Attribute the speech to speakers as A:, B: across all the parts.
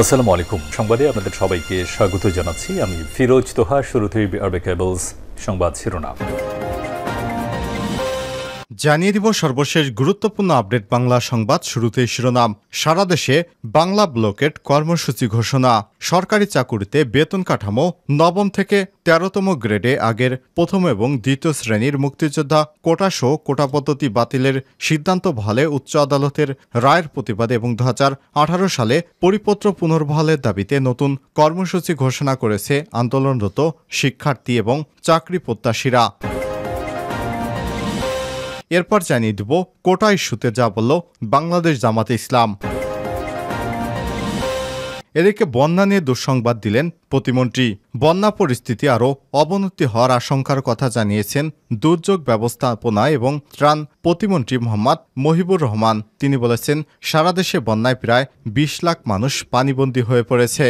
A: আসসালামু আলাইকুম। সংবাদে আপনাদের সবাইকে স্বাগত জানাচ্ছি। আমি ফিরোজ তোহা। শুরুতেই আরবে কেবলস সংবাদ শিরোনাম
B: জানিয়ে দিব সর্বশেষ গুরুত্বপূর্ণ আপডেট বাংলা সংবাদ। শুরুতেই শিরোনাম। সারা দেশে বাংলা ব্লকেট কর্মসূচি ঘোষণা। সরকারি চাকুরিতে বেতন কাঠামো নবম থেকে ১৩তম গ্রেডে আগের প্রথম এবং দ্বিতীয় শ্রেণীর মুক্তিযোদ্ধা কোটাসহ কোটা পদ্ধতি বাতিলের সিদ্ধান্ত বহালে উচ্চ আদালতের রায়ের প্রতিবাদে এবং ২০১৮ সালে পরিপত্র পুনর্বহালের দাবিতে নতুন কর্মসূচি ঘোষণা করেছে আন্দোলনরত শিক্ষার্থী এবং চাকরি প্রত্যাশীরা। এরপর জানিয়ে দেব কোটা ইস্যুতে যা বলল বাংলাদেশ জামাতে ইসলাম। এদিকে বন্যা নিয়ে দুঃসংবাদ দিলেন প্রতিমন্ত্রী। বন্যা পরিস্থিতি আরও অবনতি হওয়ার আশঙ্কার কথা জানিয়েছেন দুর্যোগ ব্যবস্থাপনা এবং ত্রাণ প্রতিমন্ত্রী মোহাম্মদ মহিবুর রহমান। তিনি বলেছেন, সারা দেশে বন্যায় প্রায় ২০ লাখ মানুষ পানিবন্দী হয়ে পড়েছে।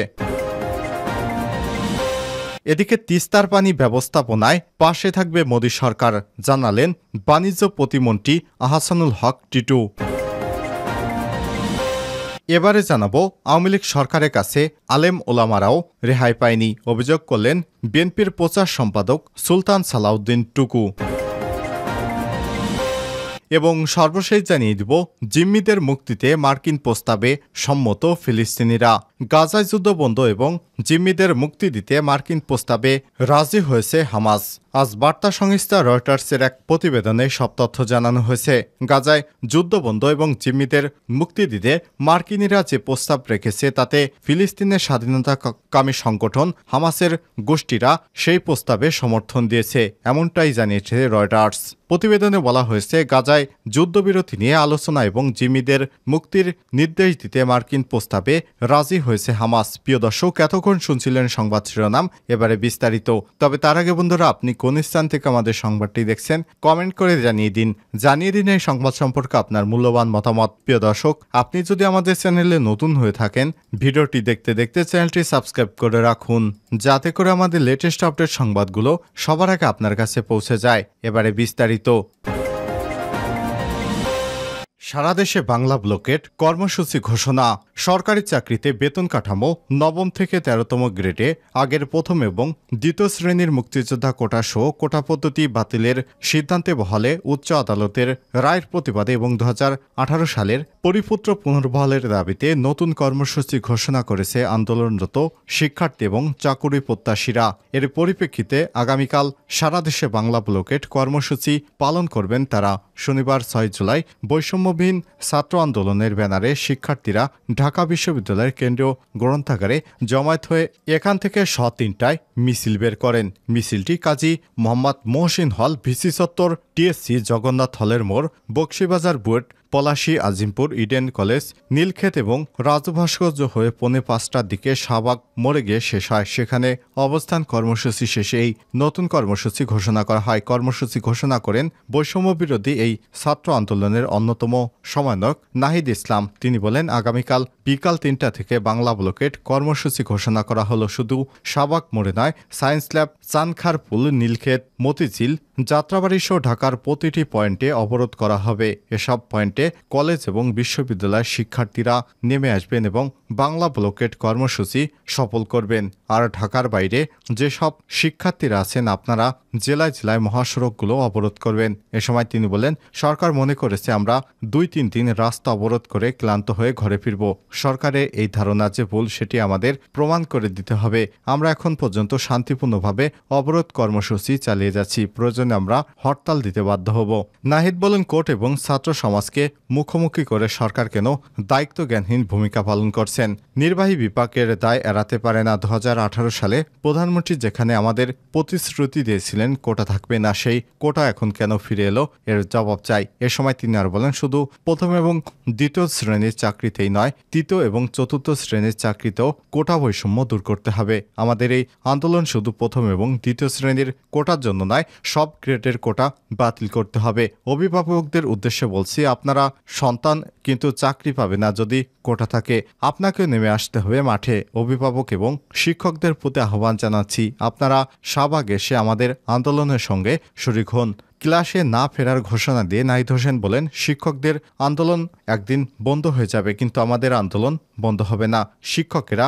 B: এদিকে তিস্তার পানি ব্যবস্থাপনায় পাশে থাকবে মোদী সরকার, জানালেন বাণিজ্য প্রতিমন্ত্রী আহসানুল হক টিটু। এবারে জানাবো, আওয়ামী লীগ সরকারের কাছে আলেম ওলামারাও রেহাই পায়নি, অভিযোগ করলেন বিএনপির প্রচার সম্পাদক সুলতান সালাউদ্দিন টুকু। এবং সর্বশেষ জানিয়ে দিব, জিম্মিদের মুক্তিতে মার্কিন প্রস্তাবে সম্মত ফিলিস্তিনিরা। গাজায় যুদ্ধবন্ধ এবং জিম্মিদের মুক্তি দিতে মার্কিন প্রস্তাবে রাজি হয়েছে হামাস। আজ বার্তা সংস্থা রয়টার্সের এক প্রতিবেদনে সব তথ্য জানানো হয়েছে। গাজায় যুদ্ধবন্ধ এবং জিম্মিদের মুক্তি দিতে মার্কিনিরা যে প্রস্তাব রেখেছে তাতে ফিলিস্তিনের স্বাধীনতাকামী সংগঠন হামাসের গোষ্ঠীরা সেই প্রস্তাবে সমর্থন দিয়েছে, এমনটাই জানিয়েছে রয়টার্স। প্রতিবেদনে বলা হয়েছে, গাজায় যুদ্ধবিরতি নিয়ে আলোচনা এবং জিম্মিদের মুক্তির নির্দেশ দিতে মার্কিন প্রস্তাবে রাজি হয়েছে হামাস। প্রিয় দর্শক, এতক্ষণ শুনছিলেন সংবাদ শিরোনাম, এবারে বিস্তারিত। তবে তার আগে বন্ধুরা, আপনি কোন স্থান থেকে আমাদের সংবাদটি দেখছেন কমেন্ট করে জানিয়ে দিন এই সংবাদ সম্পর্কে আপনার মূল্যবান মতামত। প্রিয় দর্শক, আপনি যদি আমাদের চ্যানেলে নতুন হয়ে থাকেন, ভিডিওটি দেখতে দেখতে চ্যানেলটি সাবস্ক্রাইব করে রাখুন, যাতে করে আমাদের লেটেস্ট আপডেট সংবাদগুলো সবার আগে আপনার কাছে পৌঁছে যায়। এবারে বিস্তারিত। সারা দেশে বাংলা ব্লকেট কর্মসূচি ঘোষণা। সরকারি চাকরিতে বেতন কাঠামো নবম থেকে ১৩তম গ্রেডে আগের প্রথম এবং দ্বিতীয় শ্রেণীর মুক্তিযোদ্ধা কোটা সহ কোটা পদ্ধতি বাতিলের সিদ্ধান্তে বহালে উচ্চ আদালতের রায়ের প্রতিবাদে এবং ২০১৮ সালের পরিপত্র পুনর্বহালের দাবিতে নতুন কর্মসূচি ঘোষণা করেছে আন্দোলনরত শিক্ষার্থী এবং চাকুরি প্রত্যাশীরা। এর পরিপ্রেক্ষিতে আগামীকাল সারা দেশে বাংলা ব্লকেট কর্মসূচি পালন করবেন তারা। শনিবার ৬ জুলাই বৈষম্যবিহীন ছাত্র আন্দোলনের ব্যানারে শিক্ষার্থীরা ঢাকা বিশ্ববিদ্যালয়ের কেন্দ্রীয় গ্রন্থাগারে জমায়েত হয়ে এখান থেকে ৩টায় মিছিল বের করেন। মিছিলটি কাজী মোহাম্মদ মহসিন হল, ভিসি চত্বর, টিএসসি, জগন্নাথ হলের মোড়, বকশীবাজার, বুয়েট, পলাশী, আজিমপুর, ইডেন কলেজ, নীলক্ষেত এবং রাজু ভাস্কর্য হয়ে পৌনে ৫টার দিকে শাহবাগ মোড়ে গিয়ে শেষ হয়। সেখানে অবস্থান কর্মসূচি শেষে এই নতুন কর্মসূচি ঘোষণা করা হয়। কর্মসূচি ঘোষণা করেন বৈষম্য বিরোধী এই ছাত্র আন্দোলনের অন্যতম সমন্বয়ক নাহিদ ইসলাম। তিনি বলেন, আগামীকাল বিকাল ৩টা থেকে বাংলা ব্লকেট কর্মসূচি ঘোষণা করা হলো। শুধু শাহবাগ মোড়ে নয়, সায়েন্স ল্যাব, চানখারপুল, নীলক্ষেত, মতিঝিল, যাত্রাবাড়ি সহ ঢাকার প্রতিটি পয়েন্টে অবরোধ করা হবে। এসব পয়েন্টে কলেজ এবং বিশ্ববিদ্যালয়ের শিক্ষার্থীরা নেমে আসবেন এবং বাংলা ব্লকেট কর্মসূচি সফল করবেন। আর ঢাকার বাইরে যেসব শিক্ষার্থীরা আছেন, আপনারা জেলায় জেলায় মহাসড়কগুলো অবরোধ করবেন। এ সময় তিনি বলেন, সরকার মনে করেছে আমরা ২-৩ দিন রাস্তা অবরোধ করে ক্লান্ত হয়ে ঘরে ফিরব। সরকারের এই ধারণা যে ভুল, সেটি আমাদের প্রমাণ করে দিতে হবে। আমরা এখন পর্যন্ত শান্তিপূর্ণভাবে অবরোধ কর্মসূচি চালিয়ে যাচ্ছি, প্রয়োজনে আমরা হরতাল দিতে বাধ্য হব। নাহিদ বলেন, কোর্ট এবং ছাত্র সমাজকে মুখোমুখি করে সরকার কেন দায়িত্বজ্ঞানহীন ভূমিকা পালন করছেন। নির্বাহী বিভাগের দায় এড়াতে পারে না। ২০১৮ সালে প্রধানমন্ত্রী যেখানে আমাদের প্রতিশ্রুতি দিয়েছিলেন কোটা থাকবে না, সেই কোটা এখন কেন ফিরে এলো, এর জবাব চাই। এ সময় তিনি আর বলেন, শুধু প্রথম এবং দ্বিতীয় শ্রেণীর চাকরিতেই নয়, তৃতীয় এবং চতুর্থ শ্রেণীর চাকরিতেও কোটা বৈষম্য দূর করতে হবে। আমাদের এই আন্দোলন শুধু প্রথম এবং দ্বিতীয় শ্রেণীর কোটার জন্য নয়, সব গ্রেডের কোটা বাতিল করতে হবে। অভিভাবকদের উদ্দেশ্যে বলছি, আপনারা সন্তান কিন্তু চাকরি পাবে না যদি কোটা থাকে। আপনাকেও নেমে আসতে হবে মাঠে। অভিভাবক এবং শিক্ষকদের প্রতি আহ্বান জানাচ্ছি, আপনারা শাহবাগ এসে আমাদের আন্দোলনের সঙ্গে শরিক হন। ক্লাসে না ফেরার ঘোষণা দিয়ে নাহিদ হোসেন বলেন, শিক্ষকদের আন্দোলন একদিন বন্ধ হয়ে যাবে, কিন্তু আমাদের আন্দোলন বন্ধ হবে না। শিক্ষকেরা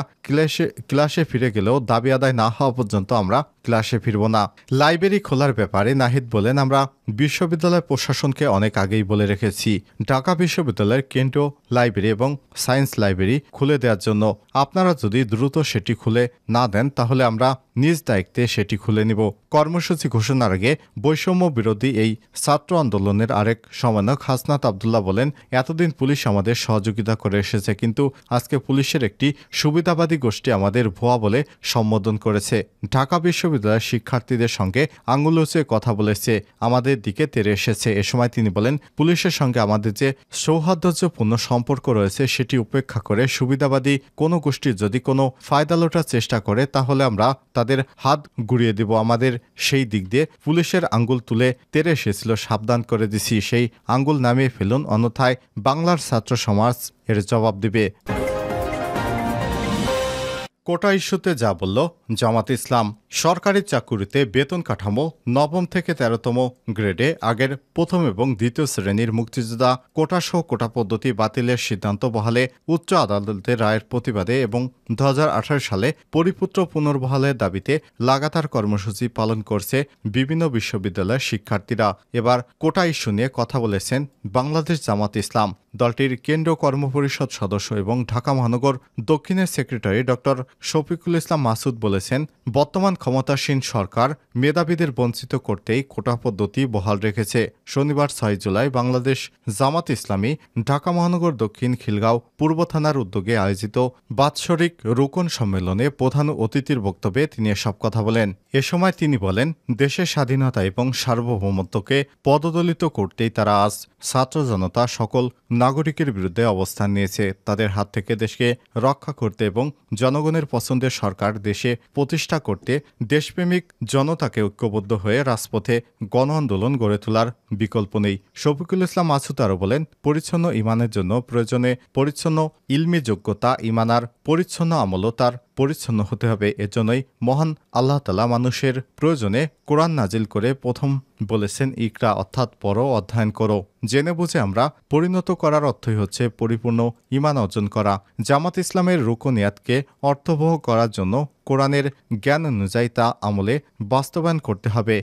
B: ক্লাসে ফিরে গেলেও দাবি আদায় না হওয়া পর্যন্ত আমরা ক্লাসে ফিরব না। লাইব্রেরি খোলার ব্যাপারে নাহিদ বলেন, আমরা বিশ্ববিদ্যালয় প্রশাসনকে অনেক আগেই বলে রেখেছি ঢাকা বিশ্ববিদ্যালয়ের কেন্দ্রীয় লাইব্রেরি এবং সায়েন্স লাইব্রেরি খুলে দেওয়ার জন্য। আপনারা যদি দ্রুত সেটি খুলে না দেন তাহলে আমরা নিজ দায়িত্বে সেটি খুলে নিব। কর্মসূচি ঘোষণার আগে বৈষম্য বিরোধী এই ছাত্র আন্দোলনের আরেক সমন্বয়ক হাসনাত আবদুল্লাহ বলেন, এতদিন পুলিশ আমাদের সহযোগিতা করে এসেছে, কিন্তু আজকে পুলিশের একটি সুবিধাবাদী গোষ্ঠী আমাদের ভুয়া বলে সম্বোধন করেছে। ঢাকা বিশ্ববিদ্যালয়ের শিক্ষার্থীদের সঙ্গে আঙুল উঁচিয়ে কথা বলেছে, আমাদের দিকে তেড়ে এসেছে। এ সময় তিনি বলেন, পুলিশের সঙ্গে আমাদের যে সৌহার্দ্যপূর্ণ সম্পর্ক রয়েছে সেটি উপেক্ষা করে সুবিধাবাদী কোনো গোষ্ঠী যদি কোনো ফায়দা লোটার চেষ্টা করে তাহলে আমরা তাদের হাত গুড়িয়ে দিব। আমাদের সেই দিক দিয়ে পুলিশের আঙ্গুল তুলে তেড়ে এসেছিল, সাবধান করে দিছি, সেই আঙ্গুল নামিয়ে ফেলুন, অন্যথায় বাংলার ছাত্র সমাজ এর জবাব দিবে। কোটা ইস্যুতে যা বলল জামাত ইসলাম। সরকারি চাকুরিতে বেতন কাঠামো নবম থেকে 13তম গ্রেডে আগের প্রথম এবং দ্বিতীয় শ্রেণীর মুক্তিযোদ্ধা কোটাসহ কোটা পদ্ধতি বাতিলের সিদ্ধান্ত বহালে উচ্চ আদালতের রায়ের প্রতিবাদে এবং 2018 সালে পরিপুত্র পুনর্বহালের দাবিতে লাগাতার কর্মসূচি পালন করছে বিভিন্ন বিশ্ববিদ্যালয়ের শিক্ষার্থীরা। এবার কোটা ইস্যু নিয়ে কথা বলেছেন বাংলাদেশ জামাত ইসলাম। দলটির কেন্দ্রীয় কর্মপরিষদ সদস্য এবং ঢাকা মহানগর দক্ষিণের সেক্রেটারি ডক্টর শফিকুল ইসলাম মাসুদ বলেছেন, বর্তমান ক্ষমতাসীন সরকার মেধাবীদের বঞ্চিত করতেই কোটা পদ্ধতি বহাল রেখেছে। শনিবার 6 জুলাই বাংলাদেশ জামাত ইসলামী ঢাকা মহানগর দক্ষিণ খিলগাঁও পূর্ব থানার উদ্যোগে আয়োজিত বাৎসরিক রোকন সম্মেলনে প্রধান অতিথির বক্তব্যে তিনি এসব কথা বলেন। এ সময় তিনি বলেন, দেশের স্বাধীনতা এবং সার্বভৌমত্বকে পদদলিত করতেই তারা আজ ছাত্র জনতা সকল নাগরিকের বিরুদ্ধে অবস্থান নিয়েছে। তাদের হাত থেকে দেশকে রক্ষা করতে এবং জনগণের পছন্দের সরকার দেশে প্রতিষ্ঠা করতে দেশপ্রেমিক জনতাকে ঐক্যবদ্ধ হয়ে রাজপথে গণ আন্দোলন গড়ে তোলার বিকল্প নেই। শফিকুল ইসলাম মাসুদ আরও বলেন, পরিচ্ছন্ন ইমানের জন্য প্রয়োজনে পরিচ্ছন্ন ইলমি যোগ্যতা, ইমানার পরিচ্ছন্ন আমলও তার পরিচ্ছন্ন হতে হবে। এজন্যই মহান আল্লাহ তাআলা মানুষের প্রয়োজনে কোরআন নাজিল করে প্রথম বলেছেন, ইকরা অর্থাৎ পড়ো, অধ্যয়ন করো। জেনে বুঝে আমরা পরিণত করার অর্থই হচ্ছে পরিপূর্ণ ঈমান অর্জন করা। জামাত ইসলামের রুকনিয়াতকে অর্থবহ করার জন্য কোরআনের জ্ঞান অনুযায়ী তা আমলে বাস্তবায়ন করতে হবে।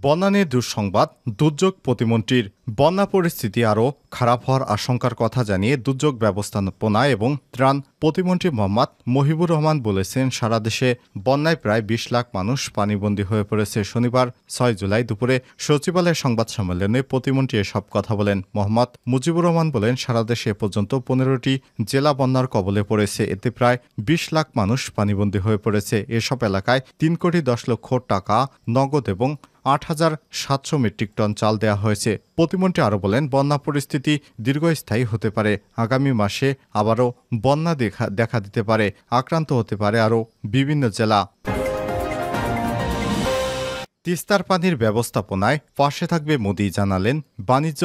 B: বন্যা নিয়ে দুঃসংবাদ, দুর্যোগ প্রতিমন্ত্রীর। বন্যা পরিস্থিতি আরও খারাপ হওয়ার আশঙ্কার কথা জানিয়ে দুর্যোগ ব্যবস্থাপনা এবং ত্রাণ প্রতিমন্ত্রী মোহাম্মদ মহিবুর রহমান বলেছেন, সারা দেশে বন্যায় প্রায় 20 লাখ মানুষ পানিবন্দী হয়ে পড়েছে। শনিবার 6 জুলাই দুপুরে সচিবালয়ের সংবাদ সম্মেলনে প্রতিমন্ত্রী এসব কথা বলেন। মোহাম্মদ মুজিবুর রহমান বলেন, সারা দেশে এ পর্যন্ত 15টি জেলা বন্যার কবলে পড়েছে। এতে প্রায় 20 লাখ মানুষ পানিবন্দী হয়ে পড়েছে। এসব এলাকায় 3 কোটি 10 লক্ষ টাকা নগদ এবং 8,700 মেট্রিক টন চাল দেওয়া হয়েছে। প্রতিমন্ত্রী আরও বলেন, বন্যা পরিস্থিতি দীর্ঘস্থায়ী হতে পারে। আগামী মাসে আবারও বন্যা দেখা দিতে পারে। আক্রান্ত হতে পারে আরও বিভিন্ন জেলা। তিস্তার পানির ব্যবস্থাপনায় পাশে থাকবে মোদি, জানালেন বাণিজ্য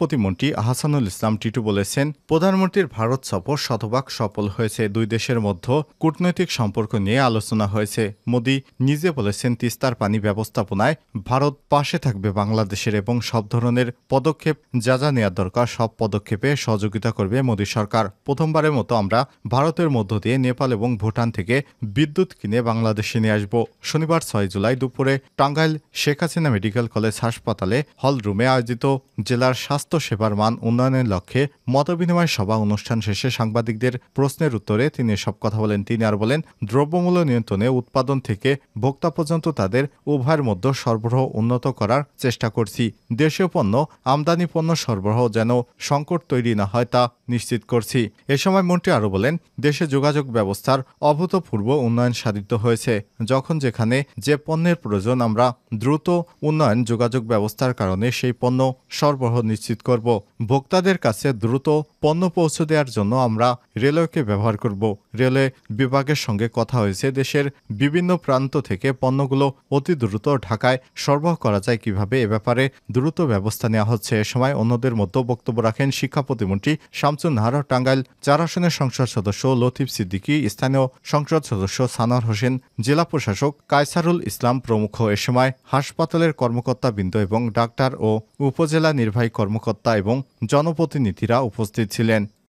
B: প্রতিমন্ত্রী আহসানুল ইসলাম টিটু বলেছেন, প্রধানমন্ত্রীর ভারত সফর শতভাগ সফল হয়েছে। দুই দেশের মধ্যে কূটনৈতিক সম্পর্ক নিয়ে আলোচনা হয়েছে। মোদি নিজে বলেছেন, তিস্তার পানি ব্যবস্থাপনায় ভারত পাশে থাকবে বাংলাদেশের এবং সব ধরনের পদক্ষেপ যা নেওয়ার দরকার সব পদক্ষেপে সহযোগিতা করবে মোদি সরকার। প্রথমবারের মতো আমরা ভারতের মধ্য দিয়ে নেপাল এবং ভুটান থেকে বিদ্যুৎ কিনে বাংলাদেশে নিয়ে আসব। শনিবার 6 জুলাই দুপুরে টাঙ্গাইল শেখ হাসিনা মেডিকেল কলেজ হাসপাতালে হলরুমে আয়োজিত জেলার স্বাস্থ্য সেবার মান উন্নয়নের লক্ষ্যে মতবিনিময় সভা অনুষ্ঠান শেষে সাংবাদিকদের প্রশ্নের উত্তরে তিনি এসব কথা বলেন। তিনি আর বলেন, দ্রব্যমূল্য নিয়ন্ত্রণে উৎপাদন থেকে ভোক্তা পর্যন্ত তাদের উভয়ের মধ্যে সরবরাহ উন্নত করার চেষ্টা করছি। দেশীয় পণ্য আমদানি পণ্য সরবরাহ যেন সংকট তৈরি না হয় তা নিশ্চিত করছি। এ সময় মন্ত্রী আরও বলেন, দেশে যোগাযোগ ব্যবস্থার অভূতপূর্ব উন্নয়ন সাধিত হয়েছে। যখন যেখানে যে পণ্যের প্রয়োজন আমরা দ্রুত উন্নয়ন যোগাযোগ ব্যবস্থার কারণে সেই পণ্য সরবরাহ নিশ্চিত করব। ভোক্তাদের কাছে দ্রুত পণ্য পৌঁছে দেওয়ার জন্য আমরা রেলওয়েকে ব্যবহার করব। রেলওয়ে বিভাগের সঙ্গে কথা হয়েছে দেশের বিভিন্ন প্রান্ত থেকে পণ্যগুলো অতি দ্রুত ঢাকায় সরবরাহ করা যায় কিভাবে এ ব্যাপারে দ্রুত ব্যবস্থা নেওয়া হচ্ছে। এ সময় অন্যদের মধ্যে বক্তব্য রাখেন শিক্ষা প্রতিমন্ত্রী শামসুন নাহার, টাঙ্গাইল ৪ আসনের সংসদ সদস্য লতিফ সিদ্দিকী, স্থানীয় সংসদ সদস্য সানোয়ার হোসেন, জেলা প্রশাসক কায়সারুল ইসলাম প্রমুখ। এ সময় হাসপাতালের কর্মকর্তাবৃন্দ এবং ডাক্তার ও উপজেলা নির্বাহী কর্মকর্তা এবং জনপ্রতিনিধিরা উপস্থিত ছিলেন।